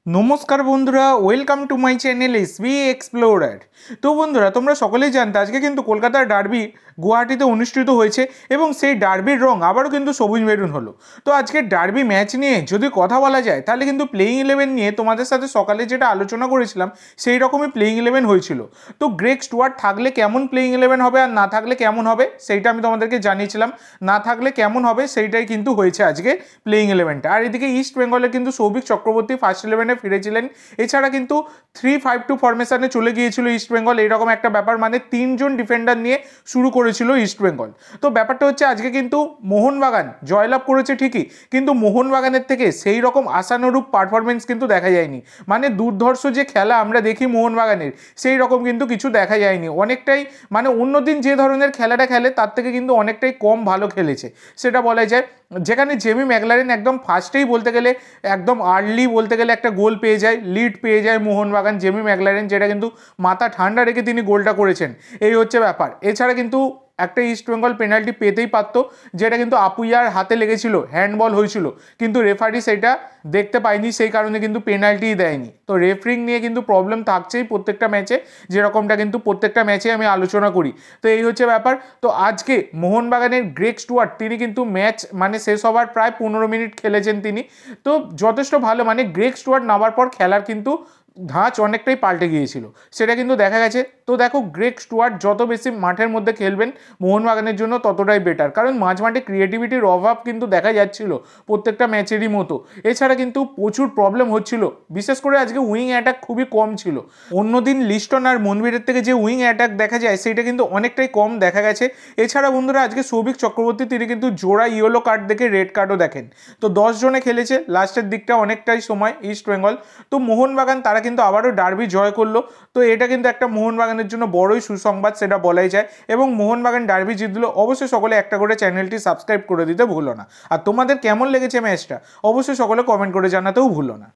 নমস্কার বন্ধুরা, welcome to my channel SB explorer. তো বন্ধুরা, তোমরা সকলেই জানতে আজকে কিন্তু কলকাতার ডার্বি গুয়াহাটিতে অনুষ্ঠিত হয়েছে এবং সেই ডার্বির রং আবারও কিন্তু সবুজ মেরুন হলো। তো আজকের ডার্বি ম্যাচ নিয়ে যদি কথা বলা যায় তাহলে কিন্তু প্লেইং ইলেভেন নিয়ে তোমাদের সাথে সকালে যেটা আলোচনা করেছিলাম সেই রকমই প্লেইং ইলেভেন হয়েছিল। তো গ্রেগ স্টুয়ার্ট থাকলে কেমন প্লেইং ইলেভেন হবে আর না থাকলে কেমন হবে সেইটা আমি তোমাদেরকে জানিয়েছিলাম। না থাকলে কেমন হবে সেইটাই কিন্তু হয়েছে আজকে প্লেইং ইলেভেনটা। আর এদিকে ইস্ট বেঙ্গলের কিন্তু সৌভিক চক্রবর্তী ফার্স্ট ইলেভেনে ফিরেছিলেন। এছাড়া কিন্তু 3-5-2 ফরমেশনে চলে গিয়েছিল ইস্ট বেঙ্গল, এইরকম একটা ব্যাপার, মানে 3 জন ডিফেন্ডার নিয়ে শুরু করেছিল ইস্ট বেঙ্গল। তো ব্যাপারটা হচ্ছে আজকে কিন্তু মোহনবাগান জয়লাভ করেছে ঠিকই, কিন্তু মোহনবাগানের থেকে সেই রকম আশানুরূপ পারফরমেন্স কিন্তু দেখা যায়নি। মানে দুর্ধর্ষ যে খেলা আমরা দেখি মোহনবাগানের, সেই রকম কিন্তু কিছু দেখা যায়নি। অনেকটাই মানে অন্যদিন যে ধরনের খেলাটা খেলে তার থেকে কিন্তু অনেকটাই কম ভালো খেলেছে সেটা বলা যায়। যেখানে জেমি ম্যাকলারেন একদম ফার্স্টেই বলতে গেলে একদম আর্লি বলতে গেলে একটা গোল পেয়ে যায়, লিড পেয়ে যায় মোহনবাগান, জেমি ম্যাকলারেন, যেটা কিন্তু মাথা ঠান্ডা রেখে তিনি গোলটা করেছেন, এই হচ্ছে ব্যাপার। এছাড়া কিন্তু একটা ইস্ট বেঙ্গল পেনাল্টি পেতেই পারতো, যেটা কিন্তু আপুইয়ার হাতে লেগেছিল, হ্যান্ডবল হয়েছিল, কিন্তু রেফারি সেটা দেখতে পায়নি, সেই কারণে কিন্তু পেনাল্টিই দেয়নি। তো রেফারিং নিয়ে কিন্তু প্রবলেম থাকছেই প্রত্যেকটা ম্যাচে, যেরকমটা কিন্তু প্রত্যেকটা ম্যাচে আমি আলোচনা করি। তো এই হচ্ছে ব্যাপার। তো আজকে মোহনবাগানের গ্রেগ স্টুয়ার্ট তিনি কিন্তু ম্যাচ মানে শেষ হওয়ার প্রায় 15 মিনিট খেলেছেন তিনি। তো যথেষ্ট ভালো, মানে গ্রেগ স্টুয়ার্ট নামার পর খেলার কিন্তু ধাঁচ অনেকটাই পাল্টে গিয়েছিল, সেটা কিন্তু দেখা গেছে। তো দেখো, গ্রেগ স্টুয়ার্ট যত বেশি মাঠের মধ্যে খেলবেন মোহনবাগানের জন্য ততটাই বেটার, কারণ মাঝমাঠে ক্রিয়েটিভিটির অভাব কিন্তু দেখা যাচ্ছিল প্রত্যেকটা ম্যাচেরই মতো। এছাড়া কিন্তু প্রচুর প্রবলেম হচ্ছিল, বিশেষ করে আজকে উইং অ্যাটাক খুবই কম ছিল। অন্যদিন লিস্টন আর মনবীরের থেকে যে উইং অ্যাটাক দেখা যায় সেটা কিন্তু অনেকটাই কম দেখা গেছে। এছাড়া বন্ধুরা, আজকে সৌভিক চক্রবর্তী তিনি কিন্তু জোড়া ইয়েলো কার্ড দেখে রেড কার্ডও দেখেন। তো 10 জনে খেলেছে লাস্টের দিকটা অনেকটাই সময় ইস্ট বেঙ্গল। তো মোহনবাগান তারা কিন্তু আবারও ডার্বি জয় করলো। তো এটা কিন্তু একটা মোহনবাগানের জন্য বড়ই সুসংবাদ সেটা বলাই যায়। এবং মোহনবাগান ডার্বি জিতলো। অবশ্যই সকলে একটা করে চ্যানেলটি সাবস্ক্রাইব করে দিতে ভুলো না। আর তোমাদের কেমন লেগেছে ম্যাচটা অবশ্যই সকলে কমেন্ট করে জানাতেও ভুলো না।